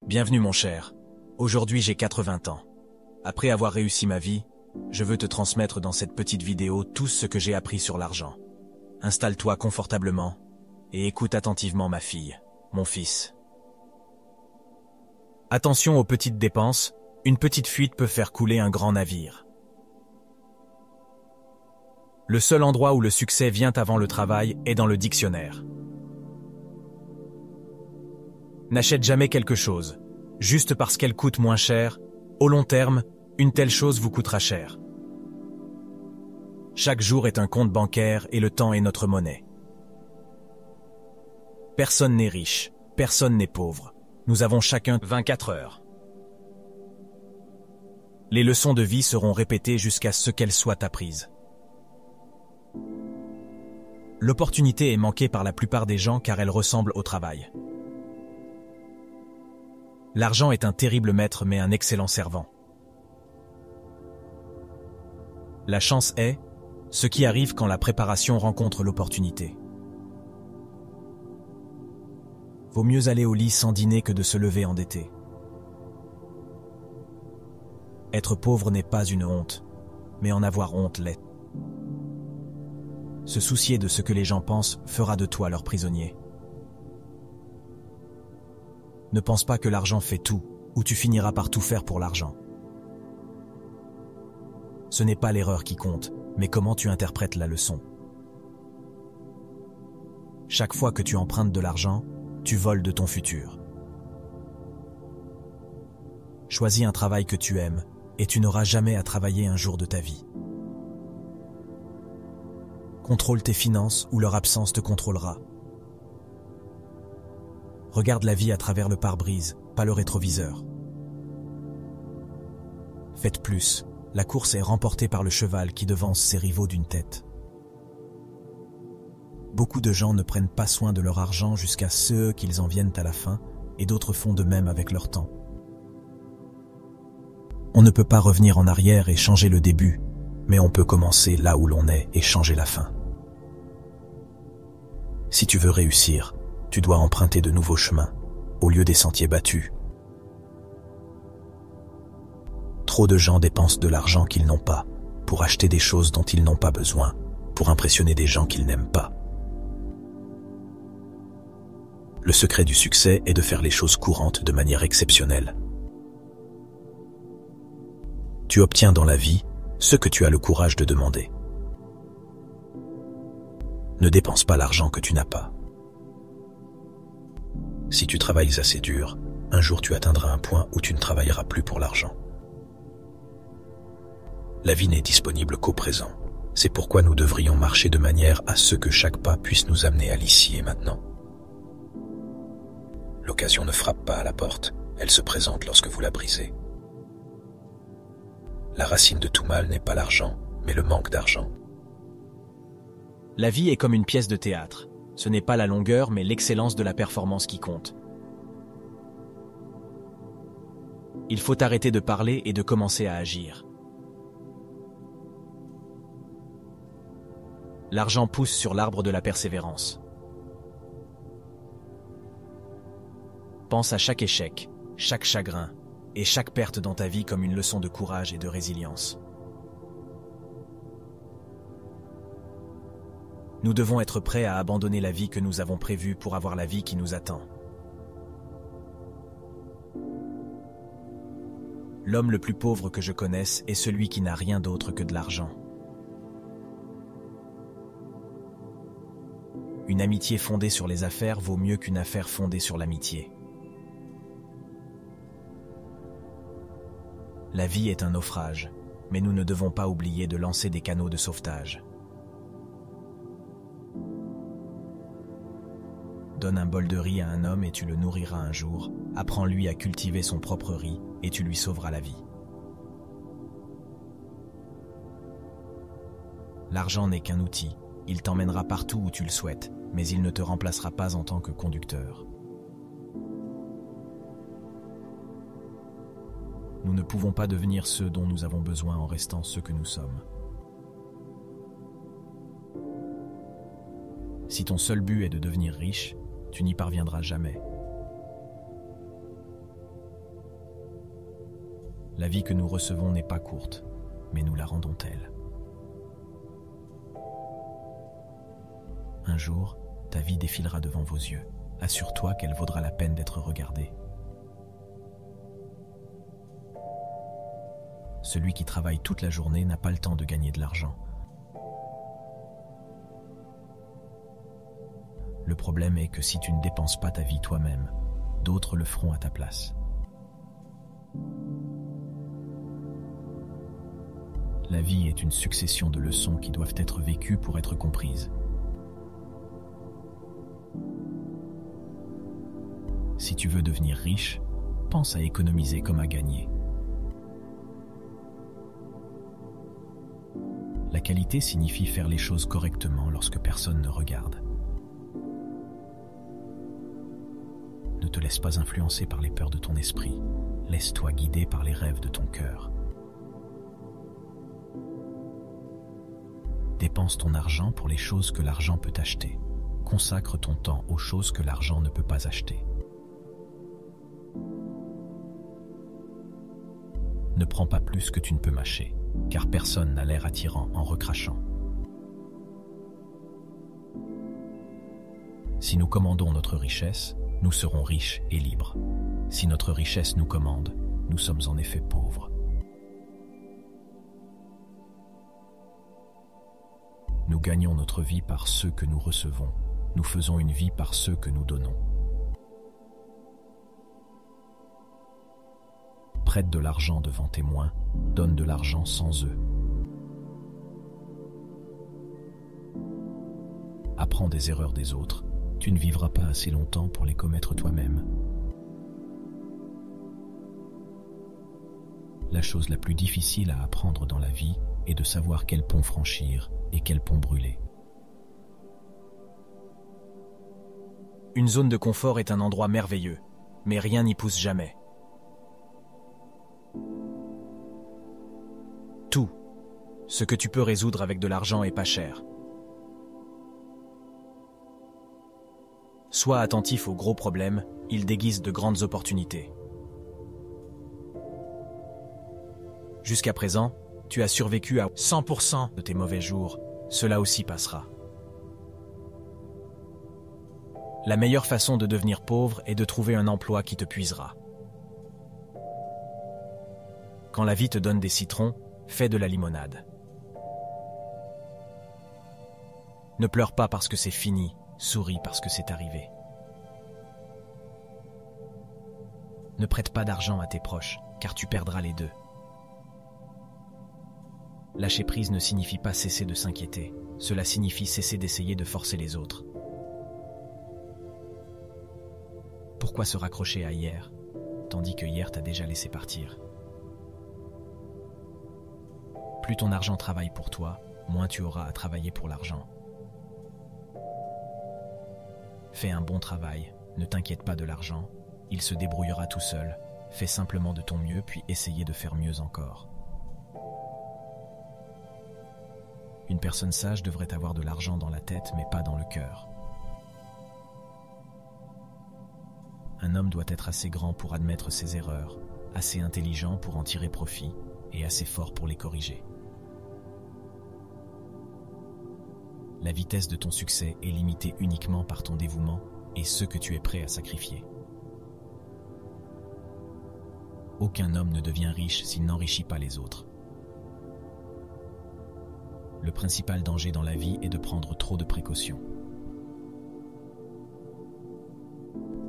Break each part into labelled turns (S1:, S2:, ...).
S1: Bienvenue mon cher. Aujourd'hui j'ai 80 ans. Après avoir réussi ma vie, je veux te transmettre dans cette petite vidéo tout ce que j'ai appris sur l'argent. Installe-toi confortablement et écoute attentivement ma fille, mon fils. Attention aux petites dépenses, une petite fuite peut faire couler un grand navire. Le seul endroit où le succès vient avant le travail est dans le dictionnaire. N'achète jamais quelque chose, juste parce qu'elle coûte moins cher. Au long terme, une telle chose vous coûtera cher. Chaque jour est un compte bancaire et le temps est notre monnaie. Personne n'est riche, personne n'est pauvre. Nous avons chacun 24 heures. Les leçons de vie seront répétées jusqu'à ce qu'elles soient apprises. L'opportunité est manquée par la plupart des gens car elle ressemble au travail. L'argent est un terrible maître mais un excellent servant. La chance est ce qui arrive quand la préparation rencontre l'opportunité. Vaut mieux aller au lit sans dîner que de se lever endetté. Être pauvre n'est pas une honte, mais en avoir honte l'est. Se soucier de ce que les gens pensent fera de toi leur prisonnier. Ne pense pas que l'argent fait tout, ou tu finiras par tout faire pour l'argent. Ce n'est pas l'erreur qui compte, mais comment tu interprètes la leçon. Chaque fois que tu empruntes de l'argent, tu voles de ton futur. Choisis un travail que tu aimes, et tu n'auras jamais à travailler un jour de ta vie. Contrôle tes finances ou leur absence te contrôlera. Regarde la vie à travers le pare-brise, pas le rétroviseur. Faites plus, la course est remportée par le cheval qui devance ses rivaux d'une tête. Beaucoup de gens ne prennent pas soin de leur argent jusqu'à ce qu'ils en viennent à la fin, et d'autres font de même avec leur temps. On ne peut pas revenir en arrière et changer le début, mais on peut commencer là où l'on est et changer la fin. Si tu veux réussir, tu dois emprunter de nouveaux chemins, au lieu des sentiers battus. Trop de gens dépensent de l'argent qu'ils n'ont pas, pour acheter des choses dont ils n'ont pas besoin, pour impressionner des gens qu'ils n'aiment pas. Le secret du succès est de faire les choses courantes de manière exceptionnelle. Tu obtiens dans la vie ce que tu as le courage de demander. Ne dépense pas l'argent que tu n'as pas. Si tu travailles assez dur, un jour tu atteindras un point où tu ne travailleras plus pour l'argent. La vie n'est disponible qu'au présent. C'est pourquoi nous devrions marcher de manière à ce que chaque pas puisse nous amener à l'ici et maintenant. L'occasion ne frappe pas à la porte, elle se présente lorsque vous la brisez. La racine de tout mal n'est pas l'argent, mais le manque d'argent. La vie est comme une pièce de théâtre. Ce n'est pas la longueur, mais l'excellence de la performance qui compte. Il faut arrêter de parler et de commencer à agir. L'argent pousse sur l'arbre de la persévérance. Pense à chaque échec, chaque chagrin et chaque perte dans ta vie comme une leçon de courage et de résilience. Nous devons être prêts à abandonner la vie que nous avons prévue pour avoir la vie qui nous attend. L'homme le plus pauvre que je connaisse est celui qui n'a rien d'autre que de l'argent. Une amitié fondée sur les affaires vaut mieux qu'une affaire fondée sur l'amitié. La vie est un naufrage, mais nous ne devons pas oublier de lancer des canots de sauvetage. Donne un bol de riz à un homme et tu le nourriras un jour. Apprends-lui à cultiver son propre riz et tu lui sauveras la vie. L'argent n'est qu'un outil. Il t'emmènera partout où tu le souhaites, mais il ne te remplacera pas en tant que conducteur. Nous ne pouvons pas devenir ceux dont nous avons besoin en restant ceux que nous sommes. Si ton seul but est de devenir riche, tu n'y parviendras jamais. La vie que nous recevons n'est pas courte, mais nous la rendons telle. Un jour, ta vie défilera devant vos yeux. Assure-toi qu'elle vaudra la peine d'être regardée. Celui qui travaille toute la journée n'a pas le temps de gagner de l'argent. Le problème est que si tu ne dépenses pas ta vie toi-même, d'autres le feront à ta place. La vie est une succession de leçons qui doivent être vécues pour être comprises. Si tu veux devenir riche, pense à économiser comme à gagner. La qualité signifie faire les choses correctement lorsque personne ne regarde. Ne te laisse pas influencer par les peurs de ton esprit. Laisse-toi guider par les rêves de ton cœur. Dépense ton argent pour les choses que l'argent peut acheter. Consacre ton temps aux choses que l'argent ne peut pas acheter. Ne prends pas plus que tu ne peux mâcher, car personne n'a l'air attirant en recrachant. Si nous commandons notre richesse, nous serons riches et libres. Si notre richesse nous commande, nous sommes en effet pauvres. Nous gagnons notre vie par ceux que nous recevons. Nous faisons une vie par ceux que nous donnons. Prête de l'argent devant témoins, donne de l'argent sans eux. Apprends des erreurs des autres. Tu ne vivras pas assez longtemps pour les commettre toi-même. La chose la plus difficile à apprendre dans la vie est de savoir quel pont franchir et quel pont brûler. Une zone de confort est un endroit merveilleux, mais rien n'y pousse jamais. Tout ce que tu peux résoudre avec de l'argent est pas cher. Sois attentif aux gros problèmes, ils déguisent de grandes opportunités. Jusqu'à présent, tu as survécu à 100% de tes mauvais jours, cela aussi passera. La meilleure façon de devenir pauvre est de trouver un emploi qui te puisera. Quand la vie te donne des citrons, fais de la limonade. Ne pleure pas parce que c'est fini, souris parce que c'est arrivé. Ne prête pas d'argent à tes proches, car tu perdras les deux. Lâcher prise ne signifie pas cesser de s'inquiéter, cela signifie cesser d'essayer de forcer les autres. Pourquoi se raccrocher à hier, tandis que hier t'a déjà laissé partir? Plus ton argent travaille pour toi, moins tu auras à travailler pour l'argent. Fais un bon travail, ne t'inquiète pas de l'argent, il se débrouillera tout seul, fais simplement de ton mieux puis essayez de faire mieux encore. Une personne sage devrait avoir de l'argent dans la tête mais pas dans le cœur. Un homme doit être assez grand pour admettre ses erreurs, assez intelligent pour en tirer profit et assez fort pour les corriger. La vitesse de ton succès est limitée uniquement par ton dévouement et ce que tu es prêt à sacrifier. Aucun homme ne devient riche s'il n'enrichit pas les autres. Le principal danger dans la vie est de prendre trop de précautions.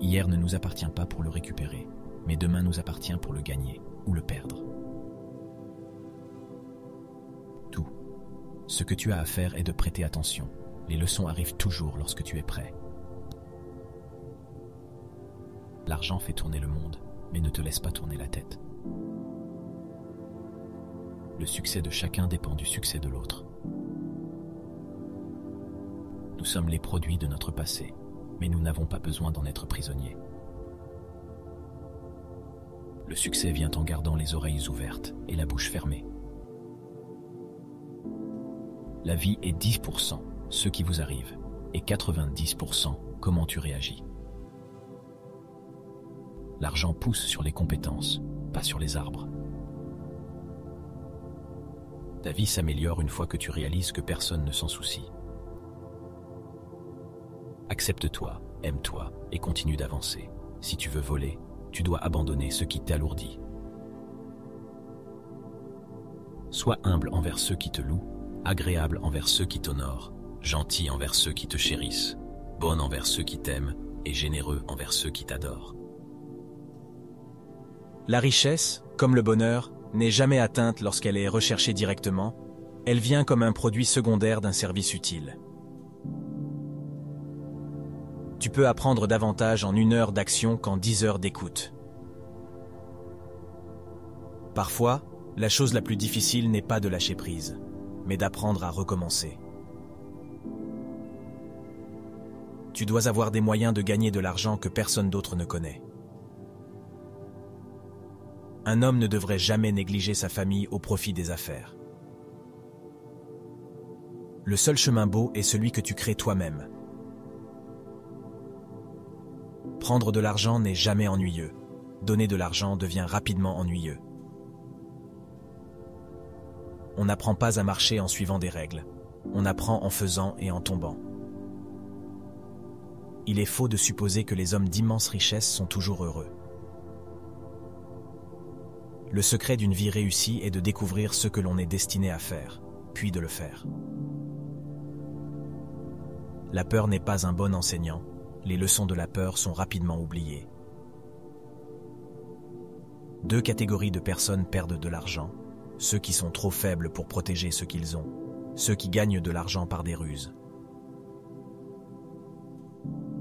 S1: Hier ne nous appartient pas pour le récupérer, mais demain nous appartient pour le gagner ou le perdre. Tout ce que tu as à faire est de prêter attention. Les leçons arrivent toujours lorsque tu es prêt. L'argent fait tourner le monde, mais ne te laisse pas tourner la tête. Le succès de chacun dépend du succès de l'autre. Nous sommes les produits de notre passé, mais nous n'avons pas besoin d'en être prisonniers. Le succès vient en gardant les oreilles ouvertes et la bouche fermée. La vie est 10% ce qui vous arrive et 90% comment tu réagis. L'argent pousse sur les compétences, pas sur les arbres.
S2: Ta vie s'améliore une fois que tu réalises que personne ne s'en soucie. Accepte-toi, aime-toi et continue d'avancer. Si tu veux voler, tu dois abandonner ce qui t'alourdit. Sois humble envers ceux qui te louent, agréable envers ceux qui t'honorent, gentil envers ceux qui te chérissent, bon envers ceux qui t'aiment et généreux envers ceux qui t'adorent.
S1: La richesse, comme le bonheur, n'est jamais atteinte lorsqu'elle est recherchée directement, elle vient comme un produit secondaire d'un service utile. Tu peux apprendre davantage en 1 heure d'action qu'en 10 heures d'écoute. Parfois, la chose la plus difficile n'est pas de lâcher prise, mais d'apprendre à recommencer. Tu dois avoir des moyens de gagner de l'argent que personne d'autre ne connaît. Un homme ne devrait jamais négliger sa famille au profit des affaires. Le seul chemin beau est celui que tu crées toi-même. Prendre de l'argent n'est jamais ennuyeux. Donner de l'argent devient rapidement ennuyeux. On n'apprend pas à marcher en suivant des règles. On apprend en faisant et en tombant. Il est faux de supposer que les hommes d'immenses richesses sont toujours heureux. Le secret d'une vie réussie est de découvrir ce que l'on est destiné à faire, puis de le faire. La peur n'est pas un bon enseignant, les leçons de la peur sont rapidement oubliées. 2 catégories de personnes perdent de l'argent, ceux qui sont trop faibles pour protéger ce qu'ils ont, ceux qui gagnent de l'argent par des ruses.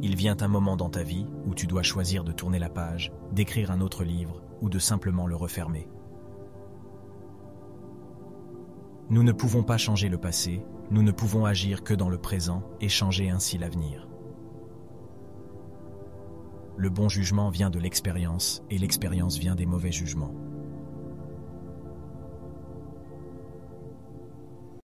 S1: Il vient un moment dans ta vie où tu dois choisir de tourner la page, d'écrire un autre livre ou de simplement le refermer. Nous ne pouvons pas changer le passé, nous ne pouvons agir que dans le présent et changer ainsi l'avenir. Le bon jugement vient de l'expérience et l'expérience vient des mauvais jugements.